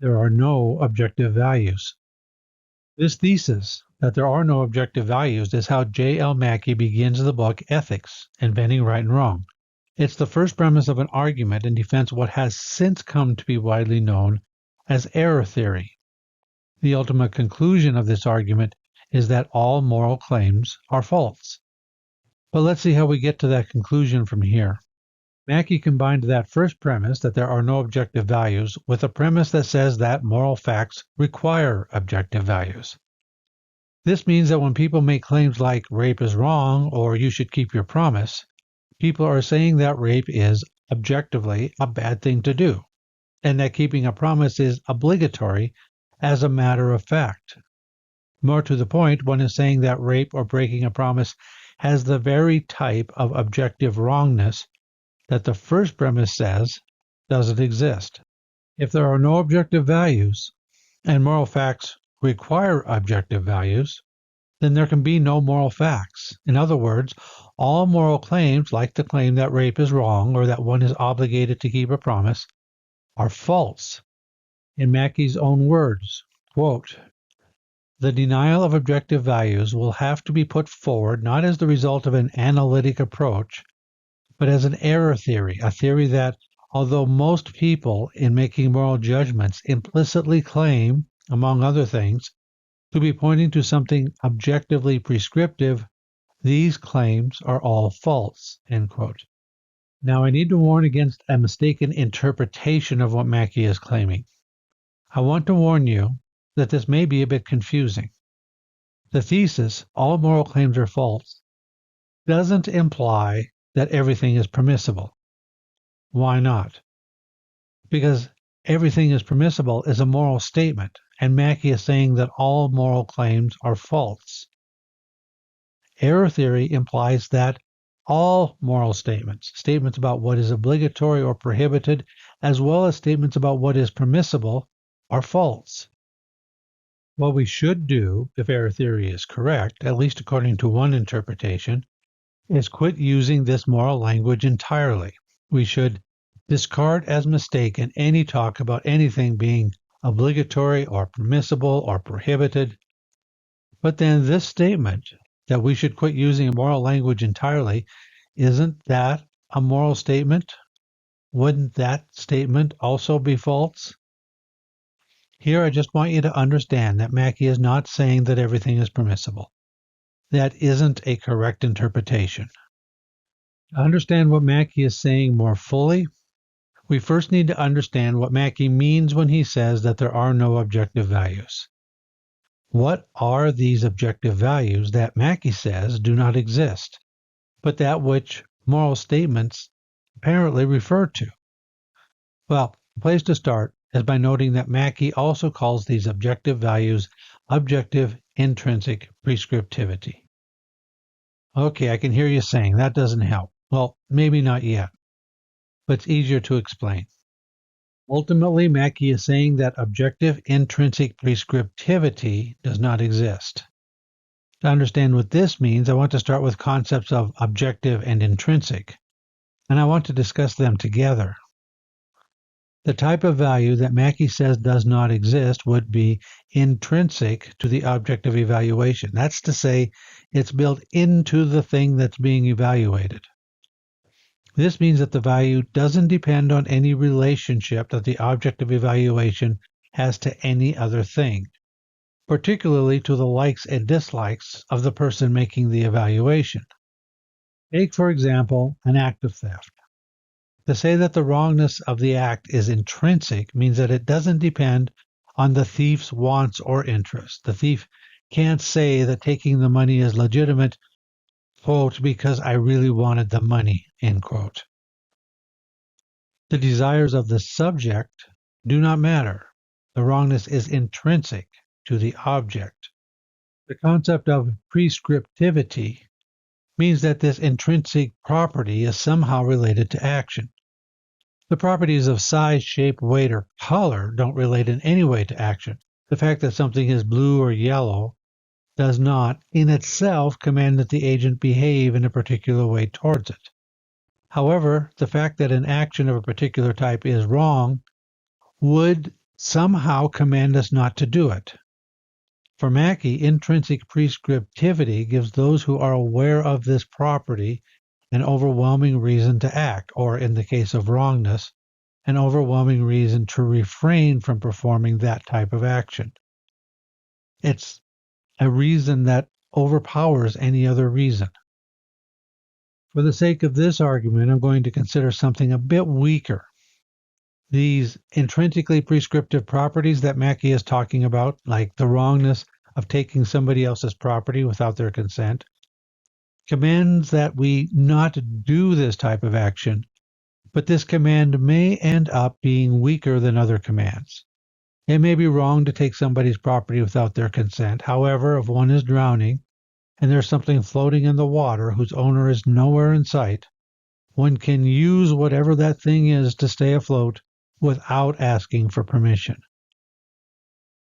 there are no objective values. This thesis that there are no objective values is how J.L. Mackie begins the book Ethics, Inventing Right and Wrong. It's the first premise of an argument in defense of what has since come to be widely known as error theory. The ultimate conclusion of this argument is that all moral claims are false. But let's see how we get to that conclusion from here. Mackie combined that first premise that there are no objective values with a premise that says that moral facts require objective values. This means that when people make claims like rape is wrong or you should keep your promise, people are saying that rape is objectively a bad thing to do, and that keeping a promise is obligatory as a matter of fact. More to the point, one is saying that rape or breaking a promise has the very type of objective wrongness that the first premise says doesn't exist. If there are no objective values, and moral facts require objective values, then there can be no moral facts. In other words, all moral claims, like the claim that rape is wrong or that one is obligated to keep a promise, are false. In Mackie's own words, quote, "The denial of objective values will have to be put forward not as the result of an analytic approach, but as an error theory, a theory that, although most people in making moral judgments implicitly claim, among other things, to be pointing to something objectively prescriptive, these claims are all false." End quote. Now, I need to warn against a mistaken interpretation of what Mackie is claiming. I want to warn you that this may be a bit confusing. The thesis, all moral claims are false, doesn't imply that everything is permissible. Why not? Because everything is permissible is a moral statement, and Mackie is saying that all moral claims are false. Error theory implies that all moral statements, statements about what is obligatory or prohibited, as well as statements about what is permissible, are false. What we should do, if error theory is correct, at least according to one interpretation, is quit using this moral language entirely. We should discard as mistaken any talk about anything being obligatory or permissible or prohibited. But then this statement that we should quit using moral language entirely, isn't that a moral statement? Wouldn't that statement also be false? Here I just want you to understand that Mackie is not saying that everything is permissible. That isn't a correct interpretation. To understand what Mackie is saying more fully, we first need to understand what Mackie means when he says that there are no objective values. What are these objective values that Mackie says do not exist, but that which moral statements apparently refer to? Well, the place to start is by noting that Mackie also calls these objective values objective intrinsic prescriptivity. Okay, I can hear you saying that doesn't help. Well, maybe not yet, but it's easier to explain. Ultimately, Mackie is saying that objective intrinsic prescriptivity does not exist. To understand what this means, I want to start with concepts of objective and intrinsic, and I want to discuss them together. The type of value that Mackie says does not exist would be intrinsic to the object of evaluation. That's to say, it's built into the thing that's being evaluated. This means that the value doesn't depend on any relationship that the object of evaluation has to any other thing, particularly to the likes and dislikes of the person making the evaluation. Take, for example, an act of theft. To say that the wrongness of the act is intrinsic means that it doesn't depend on the thief's wants or interests. The thief can't say that taking the money is legitimate, quote, because I really wanted the money, end quote. The desires of the subject do not matter. The wrongness is intrinsic to the object. The concept of prescriptivity means that this intrinsic property is somehow related to action. The properties of size, shape, weight, or color don't relate in any way to action. The fact that something is blue or yellow does not, in itself, command that the agent behave in a particular way towards it. However, the fact that an action of a particular type is wrong would somehow command us not to do it. For Mackie, intrinsic prescriptivity gives those who are aware of this property an overwhelming reason to act, or in the case of wrongness, an overwhelming reason to refrain from performing that type of action. It's a reason that overpowers any other reason. For the sake of this argument, I'm going to consider something a bit weaker. These intrinsically prescriptive properties that Mackie is talking about, like the wrongness of taking somebody else's property without their consent, commands that we not do this type of action, but this command may end up being weaker than other commands. It may be wrong to take somebody's property without their consent. However, if one is drowning and there's something floating in the water whose owner is nowhere in sight, one can use whatever that thing is to stay afloat without asking for permission.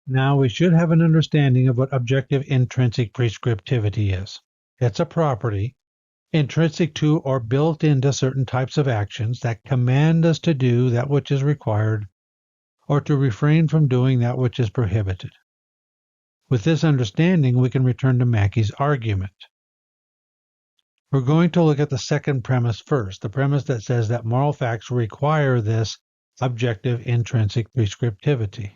Now, we should have an understanding of what objective intrinsic prescriptivity is. It's a property intrinsic to or built into certain types of actions that command us to do that which is required or to refrain from doing that which is prohibited. With this understanding, we can return to Mackie's argument. We're going to look at the second premise first, the premise that says that moral facts require this objective intrinsic prescriptivity.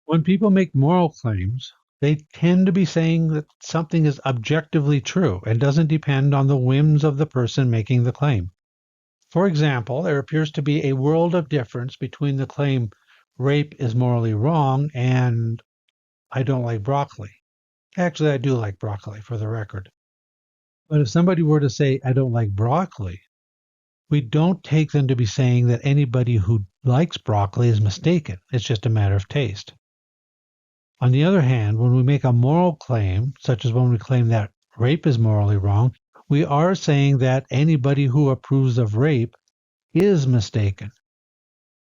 When people make moral claims, they tend to be saying that something is objectively true and doesn't depend on the whims of the person making the claim. For example, there appears to be a world of difference between the claim rape is morally wrong and I don't like broccoli. Actually, I do like broccoli, for the record. But if somebody were to say, I don't like broccoli, we don't take them to be saying that anybody who likes broccoli is mistaken. It's just a matter of taste. On the other hand, when we make a moral claim, such as when we claim that rape is morally wrong, we are saying that anybody who approves of rape is mistaken.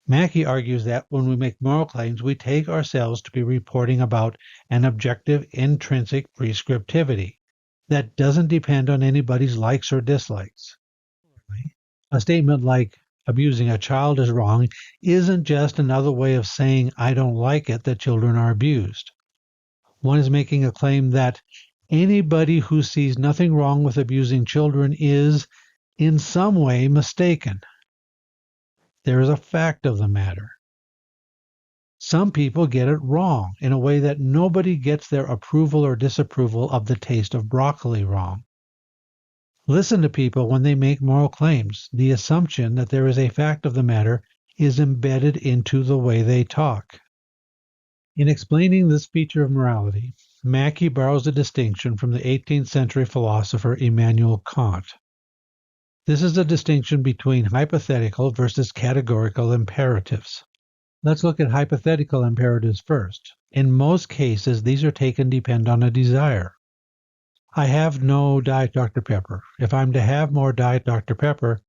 Mackie argues that when we make moral claims, we take ourselves to be reporting about an objective intrinsic prescriptivity that doesn't depend on anybody's likes or dislikes. A statement like abusing a child is wrong isn't just another way of saying I don't like it that children are abused. One is making a claim that anybody who sees nothing wrong with abusing children is in some way mistaken. There is a fact of the matter. Some people get it wrong in a way that nobody gets their approval or disapproval of the taste of broccoli wrong. Listen to people when they make moral claims. The assumption that there is a fact of the matter is embedded into the way they talk. In explaining this feature of morality, Mackie borrows a distinction from the 18th century philosopher Immanuel Kant. This is a distinction between hypothetical versus categorical imperatives. Let's look at hypothetical imperatives first. In most cases, these are taken to depend on a desire. I have no Diet Dr. Pepper. If I'm to have more Diet Dr. Pepper,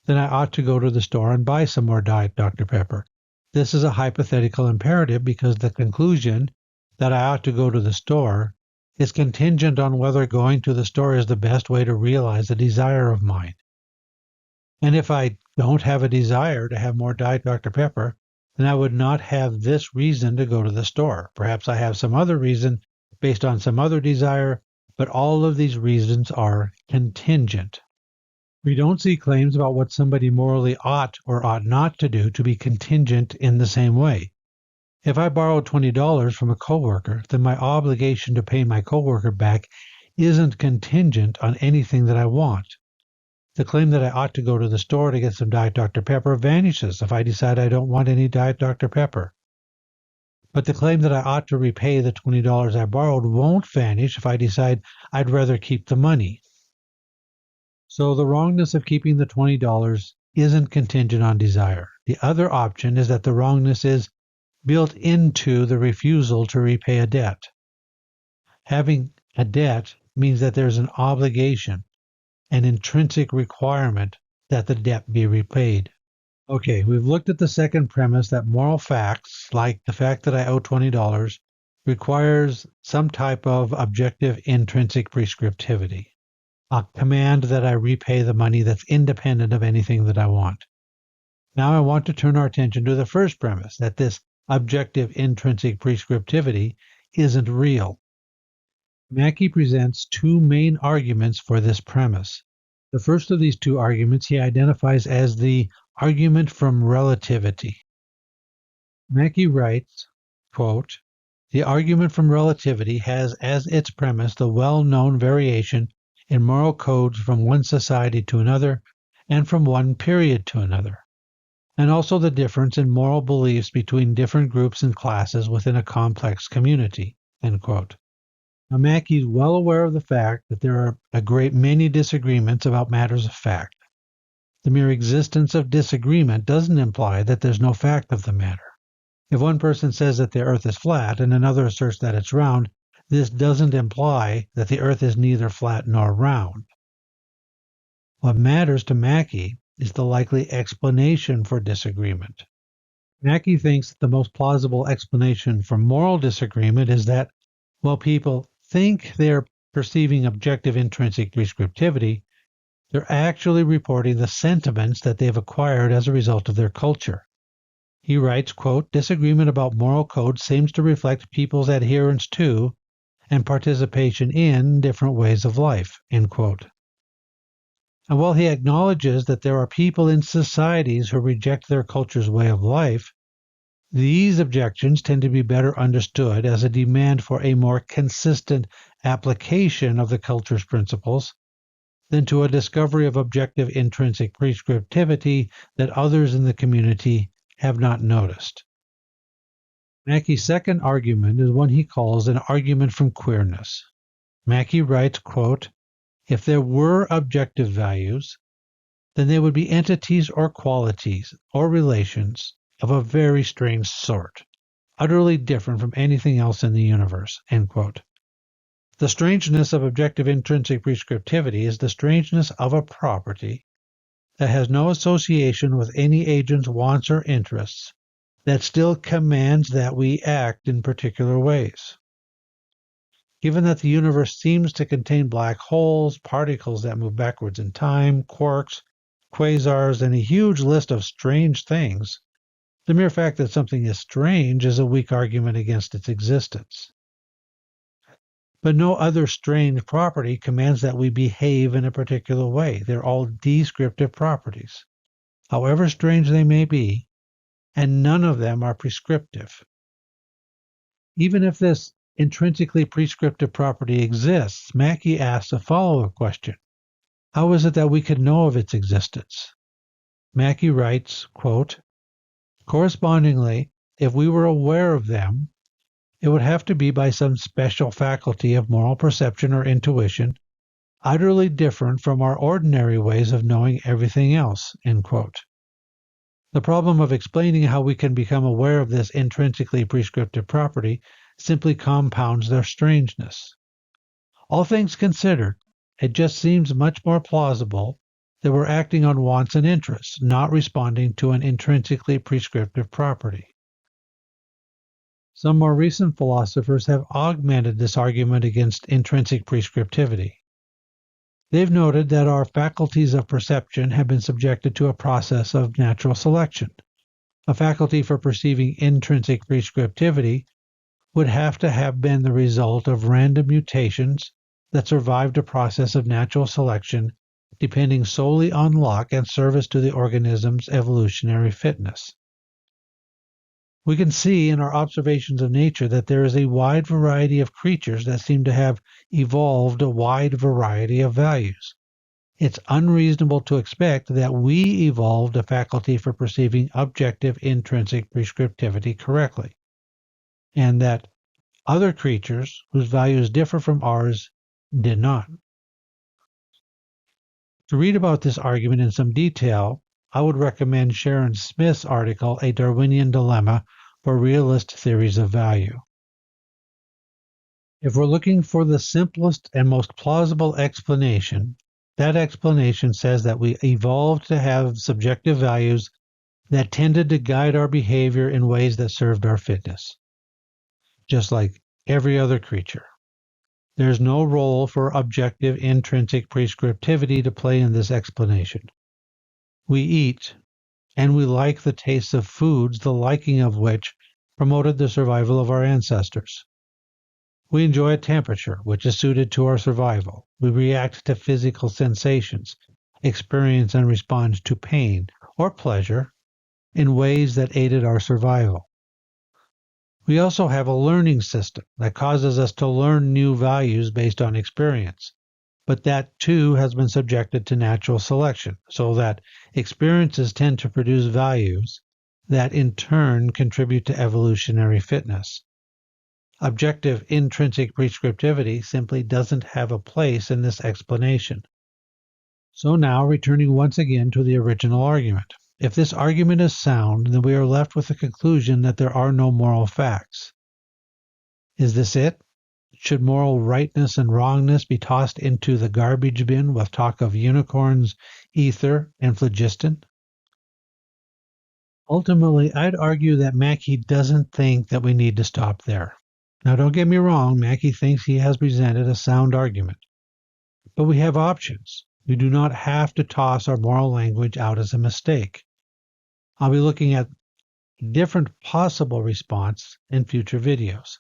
then I ought to go to the store and buy some more Diet Dr. Pepper. This is a hypothetical imperative because the conclusion that I ought to go to the store is contingent on whether going to the store is the best way to realize a desire of mine. And if I don't have a desire to have more Diet Dr. Pepper, then I would not have this reason to go to the store. Perhaps I have some other reason based on some other desire, but all of these reasons are contingent. We don't see claims about what somebody morally ought or ought not to do to be contingent in the same way. If I borrowed $20 from a coworker, then my obligation to pay my coworker back isn't contingent on anything that I want. The claim that I ought to go to the store to get some Diet Dr. Pepper vanishes if I decide I don't want any Diet Dr. Pepper. But the claim that I ought to repay the $20 I borrowed won't vanish if I decide I'd rather keep the money. So the wrongness of keeping the $20 isn't contingent on desire. The other option is that the wrongness is built into the refusal to repay a debt. Having a debt means that there's an obligation, an intrinsic requirement that the debt be repaid. Okay, we've looked at the second premise that moral facts, like the fact that I owe $20, requires some type of objective intrinsic prescriptivity, a command that I repay the money that's independent of anything that I want. Now I want to turn our attention to the first premise, that this objective intrinsic prescriptivity isn't real. Mackie presents two main arguments for this premise. The first of these two arguments he identifies as the argument from relativity. Mackie writes, quote, "The argument from relativity has as its premise the well-known variation in moral codes from one society to another and from one period to another, and also the difference in moral beliefs between different groups and classes within a complex community." End quote. Now, Mackie is well aware of the fact that there are a great many disagreements about matters of fact. The mere existence of disagreement doesn't imply that there's no fact of the matter. If one person says that the Earth is flat and another asserts that it's round, this doesn't imply that the Earth is neither flat nor round. What matters to Mackie is the likely explanation for disagreement. Mackie thinks that the most plausible explanation for moral disagreement is that while people think they're perceiving objective intrinsic prescriptivity, they're actually reporting the sentiments that they've acquired as a result of their culture. He writes, quote, "Disagreement about moral code seems to reflect people's adherence to and participation in different ways of life," end quote. And while he acknowledges that there are people in societies who reject their culture's way of life, these objections tend to be better understood as a demand for a more consistent application of the culture's principles than to a discovery of objective intrinsic prescriptivity that others in the community have not noticed. Mackie's second argument is one he calls an argument from queerness. Mackie writes, quote, "If there were objective values, then they would be entities or qualities or relations of a very strange sort, utterly different from anything else in the universe." End quote. The strangeness of objective intrinsic prescriptivity is the strangeness of a property that has no association with any agent's wants or interests, that still commands that we act in particular ways. Given that the universe seems to contain black holes, particles that move backwards in time, quarks, quasars, and a huge list of strange things, the mere fact that something is strange is a weak argument against its existence. But no other strange property commands that we behave in a particular way. They're all descriptive properties, however strange they may be, and none of them are prescriptive. Even if this intrinsically prescriptive property exists, Mackie asks a follow-up question. How is it that we could know of its existence? Mackie writes, quote, "Correspondingly, if we were aware of them, it would have to be by some special faculty of moral perception or intuition, utterly different from our ordinary ways of knowing everything else." End quote. The problem of explaining how we can become aware of this intrinsically prescriptive property simply compounds their strangeness. All things considered, it just seems much more plausible that we're acting on wants and interests, not responding to an intrinsically prescriptive property. Some more recent philosophers have augmented this argument against intrinsic prescriptivity. They've noted that our faculties of perception have been subjected to a process of natural selection. A faculty for perceiving intrinsic prescriptivity would have to have been the result of random mutations that survived a process of natural selection depending solely on luck and service to the organism's evolutionary fitness. We can see in our observations of nature that there is a wide variety of creatures that seem to have evolved a wide variety of values. It's unreasonable to expect that we evolved a faculty for perceiving objective intrinsic prescriptivity correctly, and that other creatures whose values differ from ours did not. To read about this argument in some detail, I would recommend Sharon Smith's article, A Darwinian Dilemma for Realist Theories of Value. If we're looking for the simplest and most plausible explanation, that explanation says that we evolved to have subjective values that tended to guide our behavior in ways that served our fitness, just like every other creature. There's no role for objective intrinsic prescriptivity to play in this explanation. We eat, and we like the taste of foods, the liking of which promoted the survival of our ancestors. We enjoy a temperature which is suited to our survival. We react to physical sensations, experience and respond to pain or pleasure in ways that aided our survival. We also have a learning system that causes us to learn new values based on experience, but that too has been subjected to natural selection, so that experiences tend to produce values that in turn contribute to evolutionary fitness. Objective intrinsic prescriptivity simply doesn't have a place in this explanation. So now, returning once again to the original argument. If this argument is sound, then we are left with the conclusion that there are no moral facts. Is this it? Should moral rightness and wrongness be tossed into the garbage bin with talk of unicorns, ether, and phlogiston? Ultimately, I'd argue that Mackie doesn't think that we need to stop there. Now, don't get me wrong, Mackie thinks he has presented a sound argument. But we have options. We do not have to toss our moral language out as a mistake. I'll be looking at different possible response in future videos.